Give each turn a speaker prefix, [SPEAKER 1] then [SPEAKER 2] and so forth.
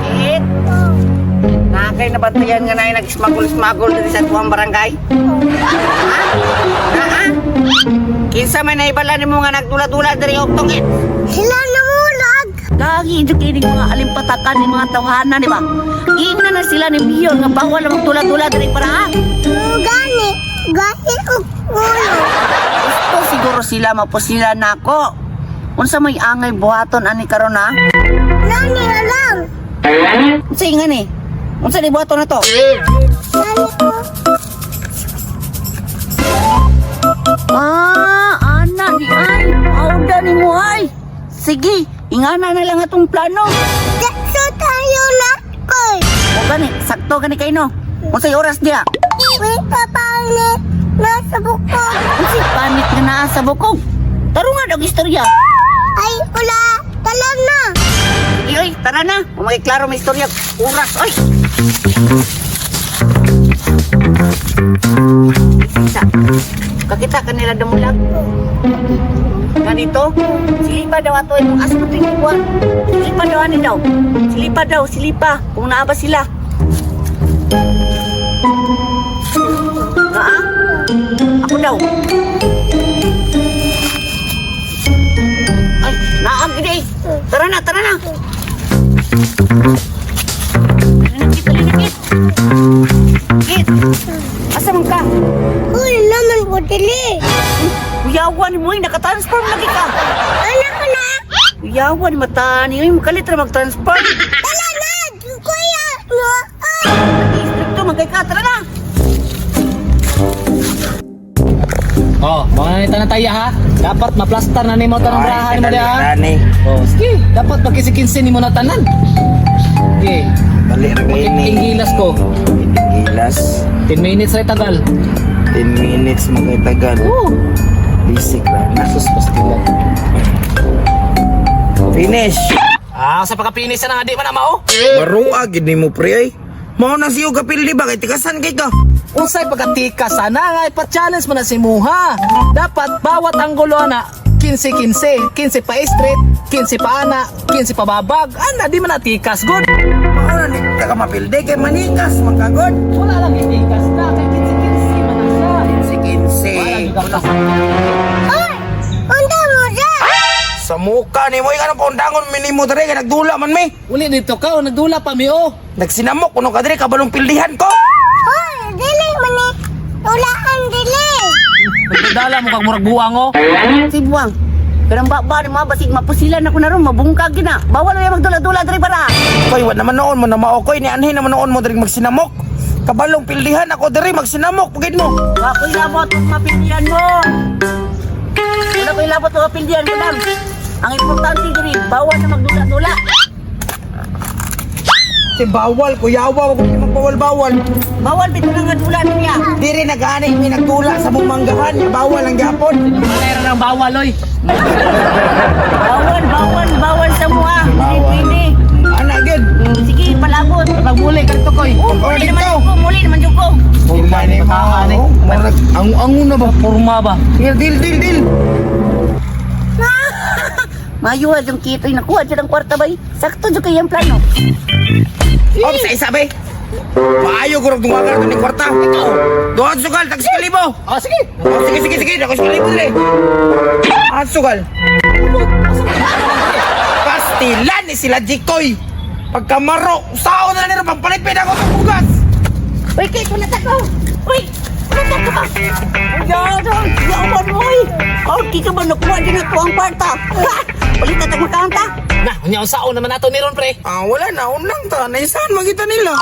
[SPEAKER 1] Kit? Nakay nabantayan nga na nag-smagol-smagol dito sa tuwang barangay? Ha? Kinsa may naibala ni mo nga nagdula-dula diri oktong it?
[SPEAKER 2] Sila namulag.
[SPEAKER 1] Lagi ito kining mga alimpatakan ni mga tawhana, di ba? Ina na sila ni Miyon nga bawal ang tula-tula diri para
[SPEAKER 2] Gani. Gani og ulo.
[SPEAKER 1] gusto siguro sila maposila nako. Unsa may angay buhaton ani karon ha?
[SPEAKER 2] Nani alam.
[SPEAKER 1] Unsa nga ni? Unsa ni buhaton na to?
[SPEAKER 2] Nani ko.
[SPEAKER 1] Ana di ay. Auda ni mo ay. Sige, ingana na lang atong plano.
[SPEAKER 2] Dakso tayo na ko.
[SPEAKER 1] O gani, sakto gani kay no. Unsay oras dia?
[SPEAKER 2] May papanit. Nasa bukod.
[SPEAKER 1] Unsay panit nga naa sa bukog? Tarungan og istorya.
[SPEAKER 2] Ay, wala. Talam na.
[SPEAKER 1] Iyoy, tara na. Klaro may istorya. Oras, oy. Kakita ka nila damulag. Ganito, silipa daw ato itong asmo tingkuan. Silipa daw ani daw. Silipa daw, silipa. Kung naa ba sila. Naa? Ako daw. Ay, naag gini. Tara na, tara na. Linakit, linakit. Kit, asa man ka?
[SPEAKER 2] Uy, naman po dili.
[SPEAKER 1] Uyawan mo, nakatransform lagi ka.
[SPEAKER 2] Anak ko na.
[SPEAKER 1] Uyawan, mata niyo, makalit na mag-transform.
[SPEAKER 2] Tala na. Kuya. No.
[SPEAKER 1] Istrikto, magkay ka, tara na.
[SPEAKER 3] Oh, mga nanita na tayo ha. Dapat maplastar na nimo tanong rahan mo dia. Oh, sige, dapat magkisikinsin nimo na tanan. Okay.
[SPEAKER 4] Balik na kayo ni
[SPEAKER 3] Inggilas ko.
[SPEAKER 4] Gilas
[SPEAKER 3] 10 minutes ray tagal.
[SPEAKER 4] 10 minutes magkatagal. Basic lang.
[SPEAKER 3] Nasus pastila.
[SPEAKER 4] Finish.
[SPEAKER 3] Sa pagkapinis na nga di man na mao.
[SPEAKER 4] Barua gid nimo pre ay. Mao na siyo kapildi ba kay tikasan kay ka.
[SPEAKER 3] Unsay pagkatika sana nga ipa-challenge mo na si Muha. Dapat bawat anggulo na 15-15, 15 pa straight, 15 pa ana, 15 pa babag. Ana di man natikas good.
[SPEAKER 4] Mao na ni ka mapildi kay manikas magkagod.
[SPEAKER 3] Wala lang itikas na kay 15-15 man na siya. Wala
[SPEAKER 4] Sige.
[SPEAKER 3] gyud ka.
[SPEAKER 2] Uy. Unta mo siya.
[SPEAKER 4] Sa muka ni mo ano paundangon minimo dere kay nagdula man mi.
[SPEAKER 3] Uli dito ka, nagdula pa mi oh.
[SPEAKER 4] Nagsinamok kuno ka dere kabalong pildihan ko.
[SPEAKER 2] Uy, dili man ni. Ulaan dili.
[SPEAKER 3] Nagdala mo kag murag buang oh.
[SPEAKER 1] Si Buwang, pero ang baba ni mga basig, mapusilan ako na ron, mabungkag yun na. Bawal na yung magdula-dula diri para.
[SPEAKER 4] Koy wa naman noon mo na maokoy ni anhin naman noon mo dere magsinamok. Kabalong pildihan ako dere magsinamok pugid mo.
[SPEAKER 1] Ako ilabot ang mapildihan mo. Wala ko ilabot ang mapildihan mo lang. Ang importante diri, bawal na magdula-dula.
[SPEAKER 4] Si bawal kuyawa ko ni magbawal-bawal.
[SPEAKER 1] Bawal bito na nga dula niya.
[SPEAKER 4] Diri nag-ani mi nagdula sa bumanggahan bawal ang gyapon.
[SPEAKER 3] Malera ng bawal oy.
[SPEAKER 1] Bawal sa mga. Pwede.
[SPEAKER 4] Ana gid.
[SPEAKER 1] Sige, palabot.
[SPEAKER 3] Magbuli ka dito koy.
[SPEAKER 1] Muli naman yung ko.
[SPEAKER 4] Purma ni mo. Ang una ba?
[SPEAKER 3] Purma ba?
[SPEAKER 4] Deal.
[SPEAKER 1] Mayuwa yung kito'y nakuha dyan ang kwarta bay. Sakto dyan kayo ang plano.
[SPEAKER 4] Om sa isa be. Maayo ko rin dumagal ito ni kwarta. Ito. Doon sugal, tag 1,000.
[SPEAKER 3] Oh sige.
[SPEAKER 4] Oh, sige. Ako 1,000 dili. Sugal. Pastilan ni sila Jikoy. Pagkamaro, sao na nila pampalit ako sa bugas.
[SPEAKER 1] Uy, kaya ko natako. Uy, natako. Yawan mo eh. Di ka ba nakuha dyan ako ang kwarta? Ulit na tagmakanta.
[SPEAKER 3] Na, unya unsaon naman nato ni ron pre.
[SPEAKER 4] Wala na, unang ta. Naisahan magita nila.